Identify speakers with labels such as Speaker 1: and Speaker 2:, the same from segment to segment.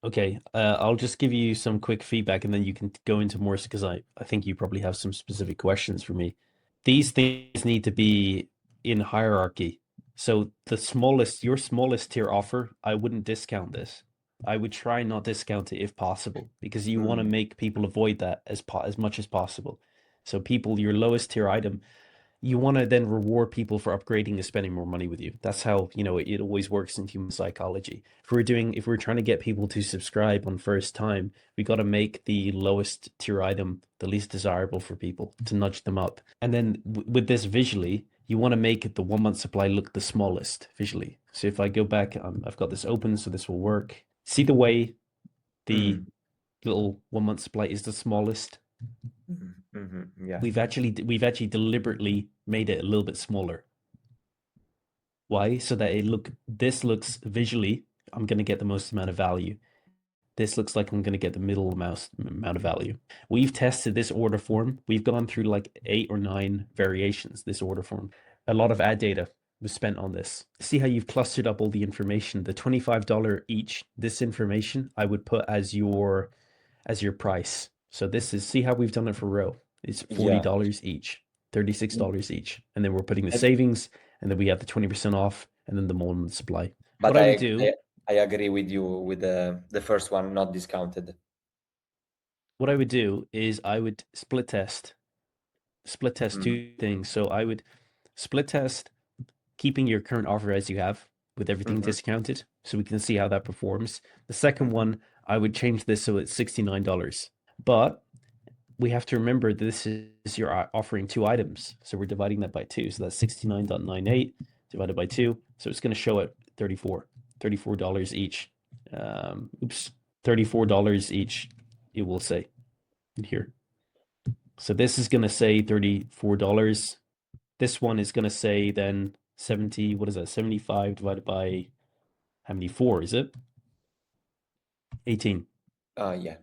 Speaker 1: Okay, I'll just give you some quick feedback and then you can go into more because I think you probably have some specific questions for me. These things need to be in hierarchy. So your smallest tier offer, I wouldn't discount this. I would try not discount it if possible because you want to
Speaker 2: Mm.
Speaker 1: make people avoid that as much as possible. So your lowest tier item, you want to then reward people for upgrading and spending more money with you. That's how, it always works in human psychology. If we're trying to get people to subscribe on first time, we got to make the lowest tier item the least desirable for people to nudge them up. And then with this visually, you want to make the 1 month supply look the smallest visually. So if I go back, I've got this open, so this will work. See the way the
Speaker 2: Mm.
Speaker 1: little 1 month supply is the smallest?
Speaker 2: Yeah.
Speaker 1: We've actually deliberately made it a little bit smaller. Why? So that this looks visually, I'm going to get the most amount of value. This looks like I'm going to get the middle amount of value. We've tested this order form. We've gone through like 8 or 9 variations, this order form. A lot of ad data was spent on this. See how you've clustered up all the information. The $25 each, this information I would put as your price. So see how we've done it for row. It's
Speaker 2: Yeah.
Speaker 1: $40 each, $36 each. And then we're putting the
Speaker 2: And-
Speaker 1: savings, and then we have the 20% off, and then the moment supply. What
Speaker 2: But
Speaker 1: I would do,
Speaker 2: I agree with you with the first one, not discounted.
Speaker 1: is I would split test
Speaker 2: Mm.
Speaker 1: two things. So I would split test keeping your current offer as you have with everything
Speaker 2: Mhm.
Speaker 1: discounted so we can see how that performs. The second
Speaker 2: Mhm.
Speaker 1: one, I would change this so it's $69. But we have to remember this is you're offering 2 items. So we're dividing that by 2. So that's 69.98 divided by 2. So it's going to show at $34 each. $34 each, it will say in here. So this is going to say $34. This one is going to say then 70, what is that? 75 divided by how many 4 is it? 18.
Speaker 2: Yeah.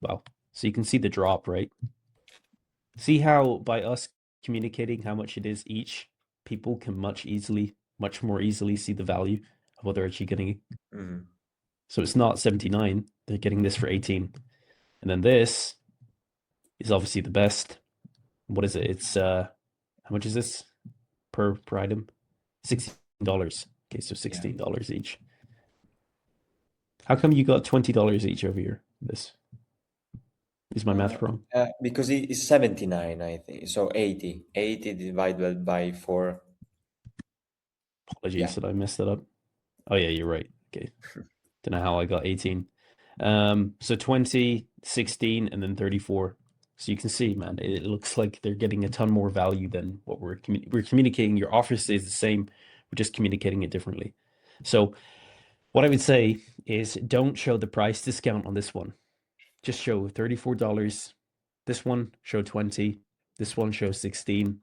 Speaker 1: Wow. So you can see the drop, right? See how by us communicating how much it is each, people can much more easily see the value of what they're actually getting.
Speaker 2: Mhm.
Speaker 1: So it's not 79, they're getting this for 18. And then this is obviously the best. What is it? It's how much is this per item? $16. Okay, so
Speaker 2: Yeah.
Speaker 1: $16 each. How come you got $20 each over here? This is my math wrong.
Speaker 2: Because it's 79, I think. So 80. 80 divided by 4.
Speaker 1: Apologies
Speaker 2: Yeah.
Speaker 1: that I messed that up. Oh yeah, you're right. Okay. Don't know how I got 18. So 20, 16, and then 34. So you can see, man, it looks like they're getting a ton more value than what we're communicating. Your offer stays the same. We're just communicating it differently. So what I would say is don't show the price discount on this one. Just show $34. This one show 20. This one shows 16.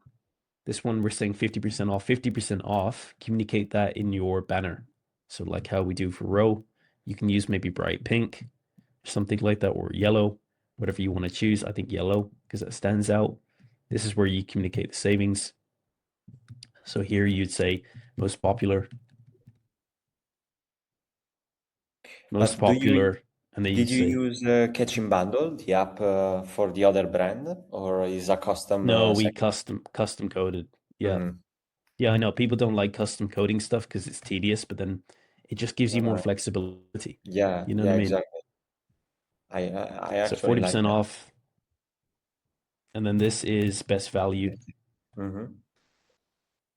Speaker 1: This one we're saying 50% off. 50% off, communicate that in your banner. So like how we do for row, you can use maybe bright pink, something like that, or yellow, whatever you want to choose. I think yellow because that stands out. This is where you communicate the savings. So here you'd say most popular, most
Speaker 2: But do you
Speaker 1: popular, and then you'd
Speaker 2: did you
Speaker 1: say,
Speaker 2: use Catching Bundle, the app for the other brand, or is a custom
Speaker 1: no, we
Speaker 2: section?
Speaker 1: custom coded. Yeah.
Speaker 2: Mm.
Speaker 1: Yeah, I know people don't like custom coding stuff because it's tedious, but then it just gives
Speaker 2: No,
Speaker 1: you more
Speaker 2: no.
Speaker 1: flexibility.
Speaker 2: Yeah,
Speaker 1: You know what I
Speaker 2: yeah,
Speaker 1: mean?
Speaker 2: exactly. I
Speaker 1: So
Speaker 2: actually like
Speaker 1: 40%
Speaker 2: that.
Speaker 1: off, and then this is best value,
Speaker 2: Mm-hmm.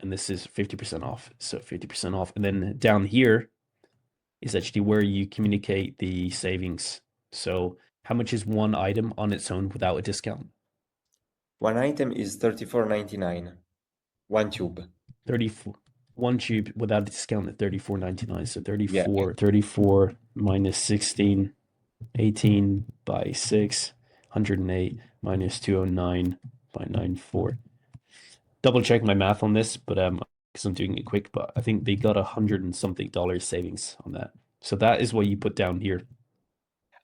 Speaker 1: and this is 50% off. So 50% off. And then down here is actually where you communicate the savings. So how much is one item on its own without a discount?
Speaker 2: One item is 34.99. One tube.
Speaker 1: 34 one tube without a discount at 34.99. So
Speaker 2: Yeah.
Speaker 1: 34 minus 16, 18 by 6, 108 minus 209 by 94. Double check my math on this, but because I'm doing it quick, but I think they got $100 and something dollars savings on that. So that is what you put down here. You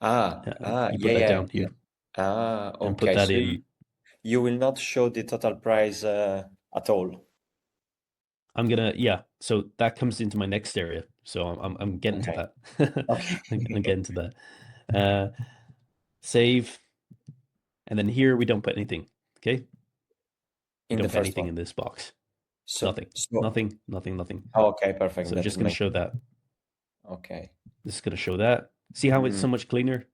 Speaker 2: Yeah,
Speaker 1: put that
Speaker 2: yeah,
Speaker 1: down
Speaker 2: yeah.
Speaker 1: here and put
Speaker 2: Okay.
Speaker 1: that
Speaker 2: So
Speaker 1: in.
Speaker 2: you will not show the total price at all.
Speaker 1: Yeah. So that comes into my next area. So I'm getting to
Speaker 2: Okay.
Speaker 1: that.
Speaker 2: Okay.
Speaker 1: I'm getting to that. Save, and then here we don't put anything. Okay, we
Speaker 2: In the
Speaker 1: don't put
Speaker 2: first
Speaker 1: anything
Speaker 2: one.
Speaker 1: in this box.
Speaker 2: So,
Speaker 1: Nothing,
Speaker 2: so
Speaker 1: nothing, nothing, nothing.
Speaker 2: okay, perfect.
Speaker 1: So
Speaker 2: That
Speaker 1: just going to
Speaker 2: makes
Speaker 1: show that.
Speaker 2: okay.
Speaker 1: This is going to show that. See how it's
Speaker 2: Mm,
Speaker 1: so much cleaner?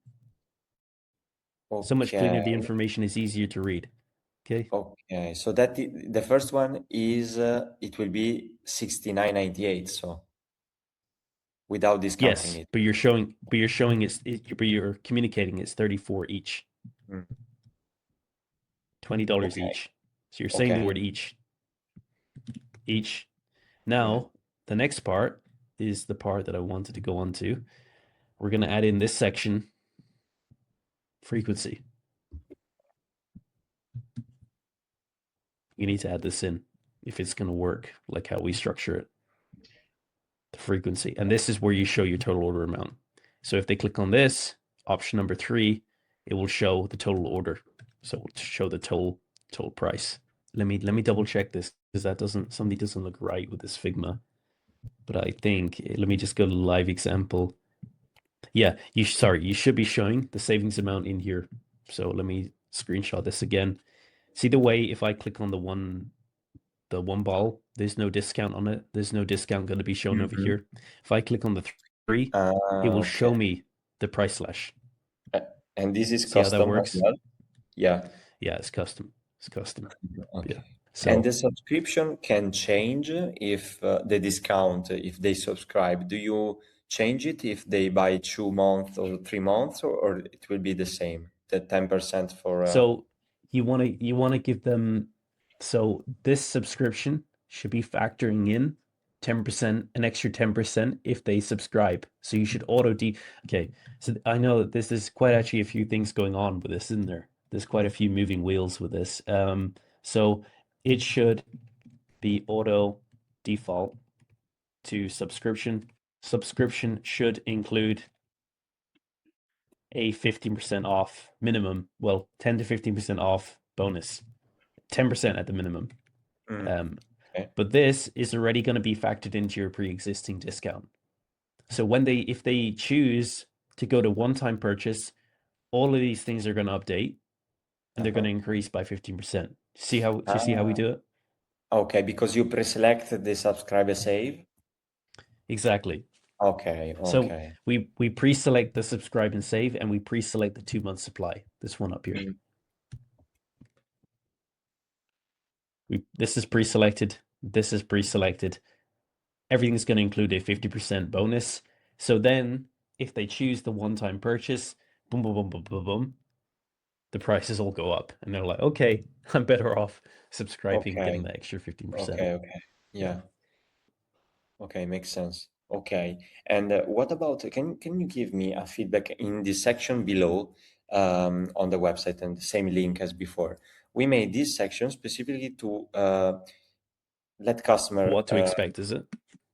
Speaker 1: So much cleaner. The
Speaker 2: okay.
Speaker 1: information is easier to read. Okay.
Speaker 2: Okay. So the first one is it will be 69.98. So without discounting
Speaker 1: Yes,
Speaker 2: it.
Speaker 1: but you're communicating it's 34 each,
Speaker 2: Mm,
Speaker 1: $20
Speaker 2: okay.
Speaker 1: each. So you're saying the
Speaker 2: Okay.
Speaker 1: word each.
Speaker 2: Yeah.
Speaker 1: Now, the next part is the part that I wanted to go on to. We're going to add in this section, frequency. You need to add this in if it's going to work like how we structure it, the frequency. And this is where you show your total order amount. So if they click on this, option number 3, it will show the total order. So it will show the total price. Let me double check this because something doesn't look right with this Figma. But I think let me just go to live example. Yeah, you should be showing the savings amount in here. So let me screenshot this again. See the way if I click on the one ball, there's no discount on it. There's no discount going to be shown over
Speaker 2: Mhm.
Speaker 1: here. If I click on the 3, it will
Speaker 2: Okay.
Speaker 1: show me the price slash.
Speaker 2: Uh, And this is
Speaker 1: See how that
Speaker 2: custom as
Speaker 1: works?
Speaker 2: well? Yeah.
Speaker 1: Yeah, it's custom. It's custom. Yeah.
Speaker 2: Okay. And the
Speaker 1: So
Speaker 2: subscription can change if the discount, if they subscribe. Do you change it if they buy 2 months or 3 months, or it will be the same, the 10% for
Speaker 1: So you want to give them, so this subscription should be factoring in 10%, an extra 10% if they subscribe. So you should okay. So I know that this is quite actually a few things going on with this, isn't there? There's quite a few moving wheels with this. So it should be auto default to subscription. Subscription should include a 15% off minimum, well, 10 to 15% off bonus, 10% at the minimum.
Speaker 2: mm,
Speaker 1: Um,
Speaker 2: okay.
Speaker 1: but this is already going to be factored into your pre-existing discount. So if they choose to go to one-time purchase, all of these things are going to update and they're going
Speaker 2: Uh-huh.
Speaker 1: to increase by 15%. Do you see how we
Speaker 2: Ah,
Speaker 1: do it?
Speaker 2: okay, because you pre-select the subscriber save.
Speaker 1: Exactly.
Speaker 2: Okay,
Speaker 1: So
Speaker 2: okay.
Speaker 1: we pre-select the subscribe and save, and we pre-select the 2 month supply. This one up here.
Speaker 2: Mm,
Speaker 1: This is pre-selected. This is pre-selected. Everything's going to include a 50% bonus. So then if they choose the one-time purchase, boom, boom, boom, boom, boom, boom, the prices all go up. And they're like, okay, I'm better off subscribing, getting
Speaker 2: okay,
Speaker 1: that extra 15%.
Speaker 2: okay, okay.
Speaker 1: Yeah.
Speaker 2: Yeah. Okay, makes sense. Okay. And what about, can you give me a feedback in the section below on the website and the same link as before? We made this section specifically to let customer,
Speaker 1: What to expect, is it?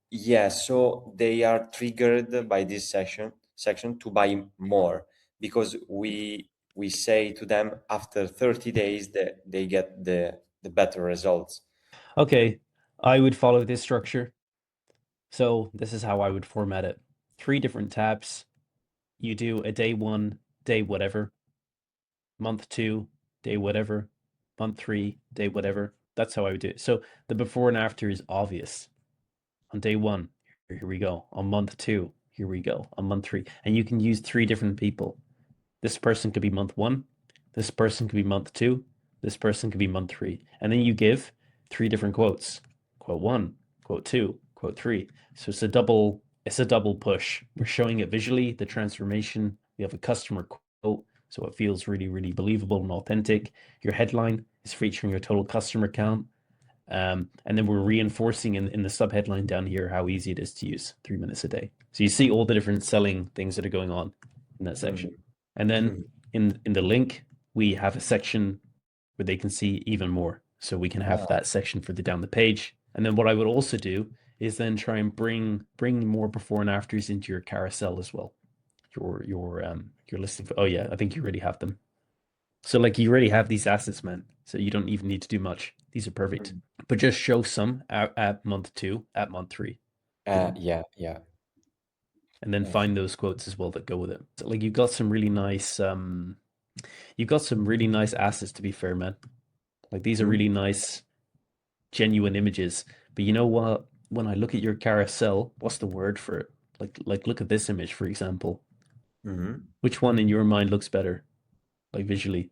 Speaker 2: yeah, so they are triggered by this section to buy more because we say to them after 30 days that they get the better results.
Speaker 1: Okay, I would follow this structure. So this is how I would format it. 3 different tabs. You do a day 1, day whatever, month 2, day whatever, month 3, day whatever. That's how I would do it. So the before and after is obvious. On day 1, here we go. On month 2, here we go. On month 3. And you can use 3 different people. This person could be month 1. This person could be month 2. This person could be month 3. And then you give 3 different quotes. Quote 1, quote 2, quote 3. So it's a double push. We're showing it visually, the transformation. We have a customer quote, so it feels really, really believable and authentic. Your headline is featuring your total customer count. And then we're reinforcing in the sub headline down here how easy it is to use, 3 minutes a day. So you see all the different selling things that are going on in that section.
Speaker 2: Mhm.
Speaker 1: And then in the link, we have a section where they can see even more. So we can have
Speaker 2: Ah,
Speaker 1: that section further down the page. And then what I would also do is then try and bring more before and afters into your carousel as well. Your listing. Oh yeah, I think you already have them. So like you already have these assets, man. So you don't even need to do much. These are perfect.
Speaker 2: mm.
Speaker 1: But just show some at month 2, at month 3. You know?
Speaker 2: Yeah, yeah.
Speaker 1: and then
Speaker 2: Okay.
Speaker 1: find those quotes as well that go with it. So, like, you've got some really nice assets, to be fair, man. Like, these are really nice, genuine images. But you know what? When I look at your carousel, what's the word for it? Like look at this image, for example.
Speaker 2: Mm-hmm.
Speaker 1: Which one in your mind looks better, like visually?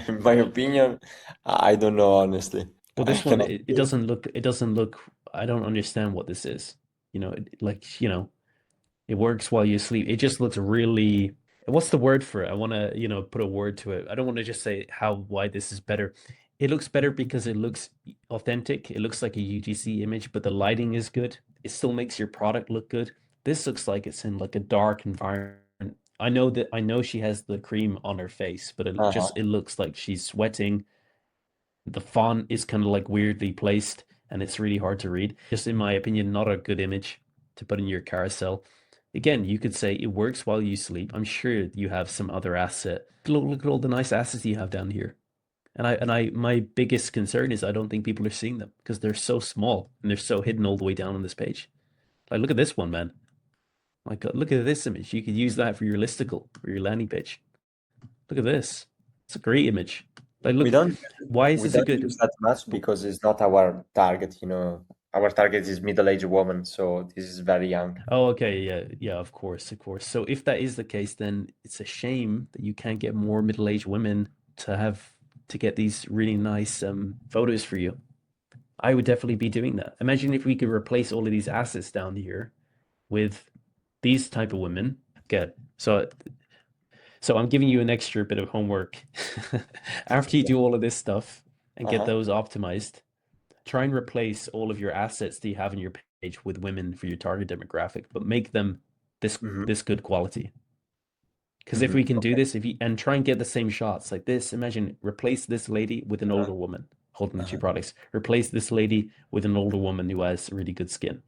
Speaker 2: In my opinion, I don't know honestly.
Speaker 1: Well,
Speaker 2: I
Speaker 1: this one,
Speaker 2: cannot
Speaker 1: it
Speaker 2: say.
Speaker 1: doesn't look, I don't understand what this is. It works while you sleep. It just looks really, what's the word for it? I want to, put a word to it. I don't want to just say why this is better. It looks better because it looks authentic. It looks like a UGC image, but the lighting is good. It still makes your product look good. This looks like it's in like a dark environment. I know she has the cream on her face, but it
Speaker 2: Uh-huh.
Speaker 1: looks like she's sweating. The font is kind of like weirdly placed and it's really hard to read. Just in my opinion, not a good image to put in your carousel. Again, you could say it works while you sleep. I'm sure you have some other asset. Look at all the nice assets you have down here. My biggest concern is I don't think people are seeing them because they're so small and they're so hidden all the way down on this page. Like, look at this one, man. My God, look at this image. You could use that for your listicle or your landing page. Look at this. It's a great image. Like,
Speaker 2: We
Speaker 1: look,
Speaker 2: don't
Speaker 1: why is
Speaker 2: we
Speaker 1: this a
Speaker 2: don't
Speaker 1: good?
Speaker 2: use that much because it's not our target, you know. Our target is middle-aged woman, so this is very young.
Speaker 1: Oh, okay, yeah, yeah, of course, of course. So if that is the case, then it's a shame that you can't get more middle-aged women to get these really nice photos for you. I would definitely be doing that. Imagine if we could replace all of these assets down here with these type of women. Okay, so I'm giving you an extra bit of homework. After you
Speaker 2: Okay.
Speaker 1: do all of this stuff and get
Speaker 2: Uh-huh.
Speaker 1: those optimized, try and replace all of your assets that you have in your page with women for your target demographic, but make them this
Speaker 2: Mm-hmm.
Speaker 1: this good quality. Because if
Speaker 2: Mm-hmm.
Speaker 1: we can do
Speaker 2: Okay.
Speaker 1: this, if you and try and get the same shots like this, imagine replace this lady with an
Speaker 2: Uh-huh.
Speaker 1: older woman holding the two
Speaker 2: Uh-huh.
Speaker 1: products. Replace this lady with an older woman who has really good skin.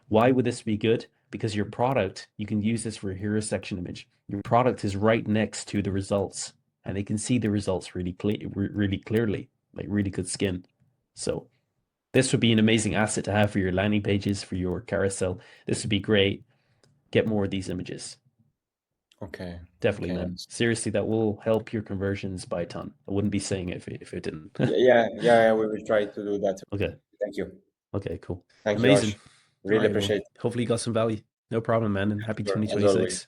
Speaker 1: Why would this be good? Because your product, you can use this for a hero section image. Your product is right next to the results, and they can see the results really clearly, like really good skin. So this would be an amazing asset to have for your landing pages, for your carousel. This would be great. Get more of these images.
Speaker 2: Okay.
Speaker 1: Definitely,
Speaker 2: Okay.
Speaker 1: man. Seriously, that will help your conversions by a ton. I wouldn't be saying it if it didn't.
Speaker 2: Yeah, we will try to do that.
Speaker 1: Okay.
Speaker 2: Thank you.
Speaker 1: Okay, cool.
Speaker 2: Thank you,
Speaker 1: Amazing.
Speaker 2: Ash.
Speaker 1: All
Speaker 2: Really
Speaker 1: right, well,
Speaker 2: appreciate it.
Speaker 1: hopefully you got some value. No problem, man, and happy
Speaker 2: Sure, as always.
Speaker 1: 2026.